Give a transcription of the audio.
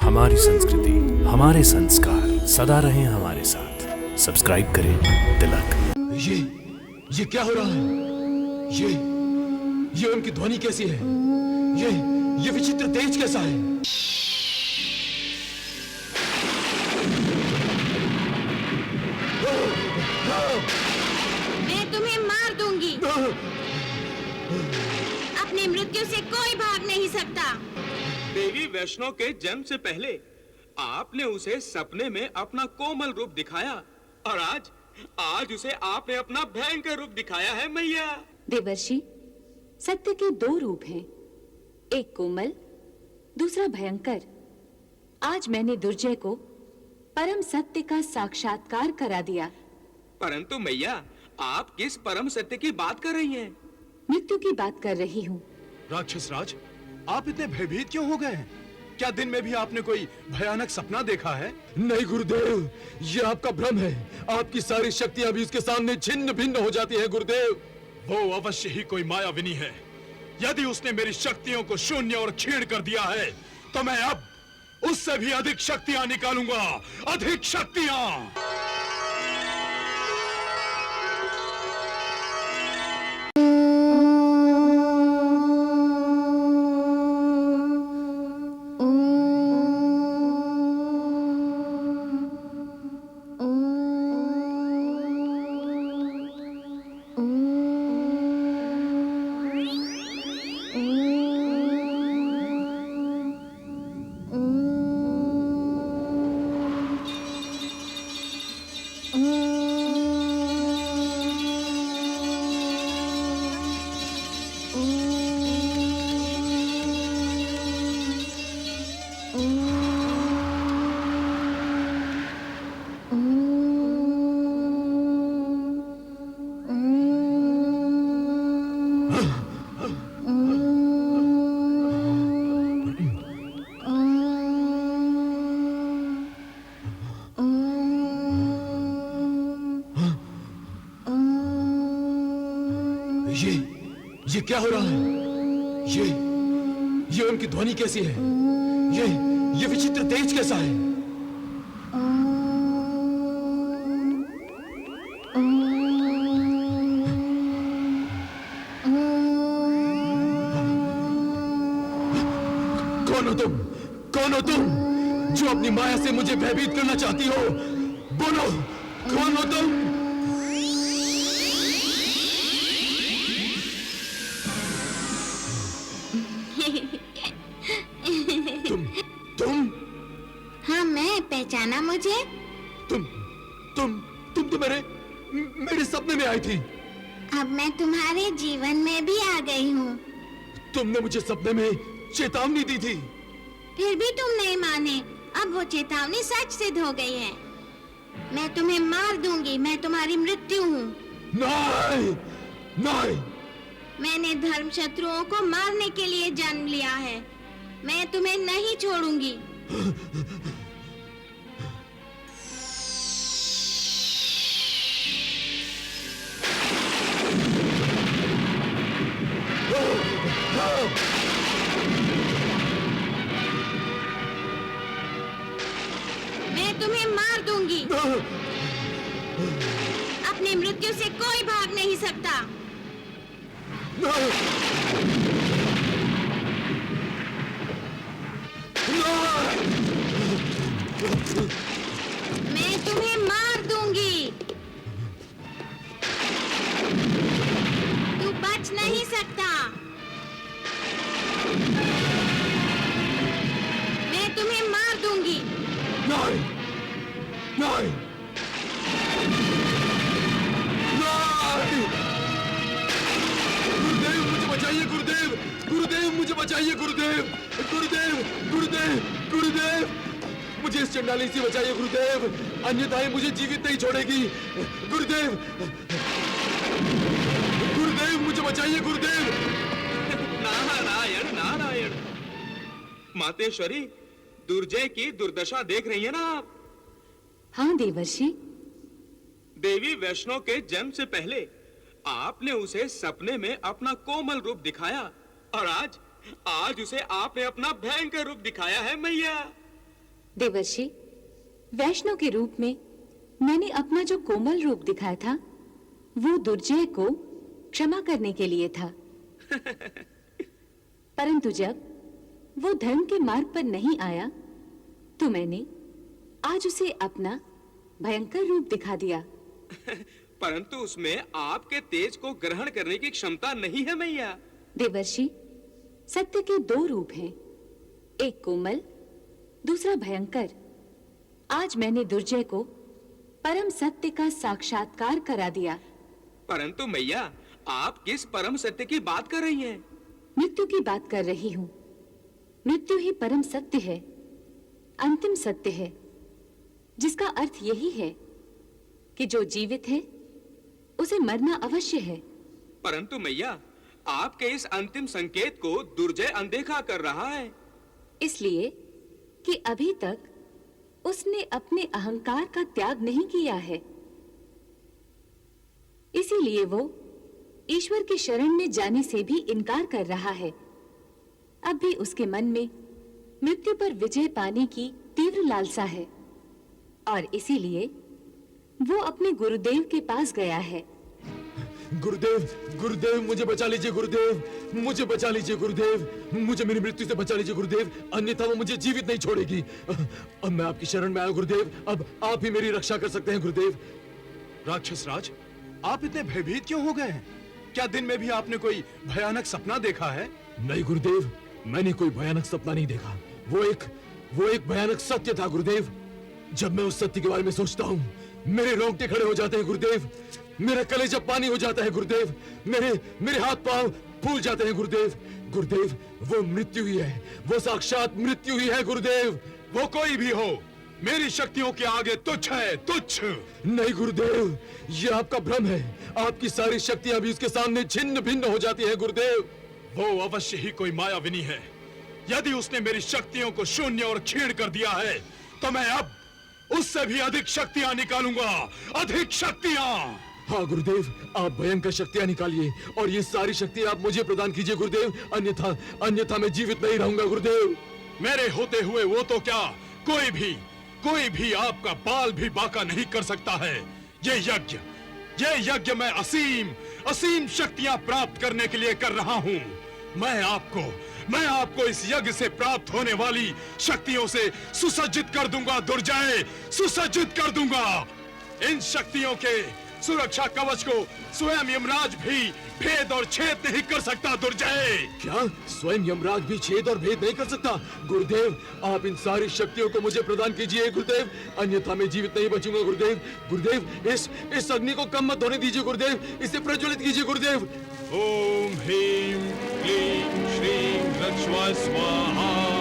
हमारी संस्कृति, हमारे संस्कार सदा रहें हमारे साथ। सब्सक्राइब करें तिलक। ये क्या हो रहा है? ये उनकी ध्वनि कैसी है? ये विचित्र तेज कैसा है? मैं तुम्हें मार दूंगी। अपनी मृत्यु से कोई भाग नहीं सकता। देवी वैष्णो के जन्म से पहले आपने उसे सपने में अपना कोमल रूप दिखाया और आज उसे आपने अपना भयंकर रूप दिखाया है मैया। देवर्षि, सत्य के दो रूप हैं, एक कोमल, दूसरा भयंकर। आज मैंने दुर्जय को परम सत्य का साक्षात्कार करा दिया। परंतु मैया, आप किस परम सत्य की बात कर रही हैं? मृत्यु की बात कर रही हूँ। राक्षस राज, आप इतने भयभीत क्यों हो गए हैं? क्या दिन में भी आपने कोई भयानक सपना देखा है? नहीं गुरुदेव, ये आपका भ्रम है। आपकी सारी शक्तियां भी उसके सामने छिन्न भिन्न हो जाती हैं गुरुदेव। वो अवश्य ही कोई मायाविनी है। यदि उसने मेरी शक्तियों को शून्य और क्षीण कर दिया है, तो मैं अब उससे भी अधिक शक्तियां निकालूंगा, अधिक शक्तियां। ये क्या हो रहा है? ये उनकी ध्वनि कैसी है? ये विचित्र तेज कैसा है? कौन हो तुम? कौन हो तुम जो अपनी माया से मुझे भयभीत करना चाहती हो? बोलो, कौन हो तुम? तुम? हाँ, मैं पहचाना मुझे? तुम तो मेरे सपने में आई थी। अब मैं तुम्हारे जीवन में भी आ गई हूँ। तुमने मुझे सपने में चेतावनी दी थी। फिर भी तुम नहीं माने। अब वो चेतावनी सच सिद्ध हो गई है। मैं तुम्हें मार दूंगी। मैं तुम्हारी मृत्यु हूँ। नहीं, नहीं। मैंने धर्म शत्रुओं को मारने के लिए जन्म लिया है। मैं तुम्हें नहीं छोड़ूंगी। मैं तुम्हें मार दूंगी। अपनी मृत्यु से कोई भाग नहीं सकता। मैं तुम्हें मार दूंगी। तू बच नहीं सकता। मैं तुम्हें मार दूंगी। नहीं, नहीं, नहीं। गुरुदेव मुझे बचाइए, गुरुदेव, गुरुदेव मुझे बचाइए, गुरुदेव, गुरुदेव, गुरुदेव, गुरुदेव, मुझे इस चंडाली से बचाइए गुरुदेव, अन्यथा ये मुझे जीवित नहीं छोड़ेगी। गुरुदेव, गुरुदेव मुझे बचाइए गुरुदेव। नारायण नारायण। मातेश्वरी, दुर्जय की दुर्दशा देख रही है ना आप? हाँ देवर्षि। देवी वैष्णो के जन्म से पहले आपने उसे सपने में अपना कोमल रूप दिखाया और आज उसे आपने अपना भयंकर रूप दिखाया है मैया। देवर्षि, वैष्णव के रूप में मैंने अपना जो कोमल रूप दिखाया था वो दुर्जय को क्षमा करने के लिए था। परंतु जब वो धर्म के मार्ग पर नहीं आया तो मैंने आज उसे अपना भयंकर रूप दिखा दिया। परंतु उसमें आपके तेज को ग्रहण करने की क्षमता नहीं है मैया। देवर्षि, सत्य के दो रूप हैं, एक कोमल, दूसरा भयंकर। आज मैंने दुर्जय को परम सत्य का साक्षात्कार करा दिया। परंतु मैया, आप किस परम सत्य की बात कर रही हैं? मृत्यु की बात कर रही हूं। मृत्यु ही परम सत्य है, अंतिम सत्य है, जिसका अर्थ यही है कि जो जीवित है उसे मरना अवश्य है। परंतु मैया, आपके इस अंतिम संकेत को दुर्जय अनदेखा कर रहा है। इसलिए कि अभी तक उसने अपने अहंकार का त्याग नहीं किया है। इसीलिए वो ईश्वर की शरण में जाने से भी इनकार कर रहा है। अब भी उसके मन में मृत्यु पर विजय पाने की तीव्र लालसा है और इसीलिए वो अपने गुरुदेव के पास गया है। गुरुदेव, गुरुदेव, मुझे बचा लीजिए गुरुदेव, मुझे बचा लीजिए गुरुदेव, मुझे मेरी मृत्यु से बचा लीजिए गुरुदेव, अन्यथा वो मुझे जीवित नहीं छोड़ेगी। अब मैं आपकी शरण में आया गुरुदेव, अब आप ही मेरी रक्षा कर सकते हैं गुरुदेव। राक्षस राज, आप इतने भयभीत क्यों हो गए हैं? क्या दिन में भी आपने कोई भयानक सपना देखा है? नहीं गुरुदेव, मैंने कोई भयानक सपना नहीं देखा। वो एक भयानक सत्य था गुरुदेव। जब मैं उस सत्य के बारे में सोचता हूँ मेरे रोंगटे खड़े हो जाते हैं गुरुदेव, मेरा कलेजा पानी हो जाता है गुरुदेव, मेरे हाथ पांव फूल जाते हैं गुरुदेव। गुरुदेव, वो मृत्यु ही है, वो साक्षात मृत्यु ही है गुरुदेव। वो कोई भी हो, मेरी शक्तियों के आगे तुच्छ है, तुच्छ। नहीं गुरुदेव, ये आपका भ्रम है। आपकी सारी शक्तियां भी उसके सामने छिन्न भिन्न हो जाती है गुरुदेव। वो अवश्य ही कोई मायाविनी है। यदि उसने मेरी शक्तियों को शून्य और क्षीण कर दिया है तो मैं अब उससे भी अधिक शक्तियां निकालूंगा, अधिक शक्तियां। हाँ गुरुदेव, आप भयंकर शक्तियां निकालिए और ये सारी शक्ति आप मुझे प्रदान कीजिए गुरुदेव, अन्यथा मैं जीवित नहीं रहूंगा गुरुदेव। मेरे होते हुए वो तो क्या, कोई भी आपका बाल भी बांका नहीं कर सकता है। ये यज्ञ मैं असीम शक्तियां प्राप्त करने के लिए कर रहा हूँ। मैं आपको इस यज्ञ से प्राप्त होने वाली शक्तियों से सुसज्जित कर दूंगा दुर्जय, सुसज्जित कर दूंगा। इन शक्तियों के सुरक्षा कवच को स्वयं यमराज भी भेद और छेद नहीं कर सकता दुर्जय। क्या स्वयं यमराज भी छेद और भेद नहीं कर सकता? गुरुदेव, आप इन सारी शक्तियों को मुझे प्रदान कीजिए गुरुदेव, अन्यथा मैं जीवित नहीं बचूंगा गुरुदेव। गुरुदेव, इस अग्नि को कम मत होने दीजिए गुरुदेव, इसे प्रज्वलित कीजिए गुरुदेव। ओम ह्रीं क्लीं श्रीं रज्ज्वा स्वाहा।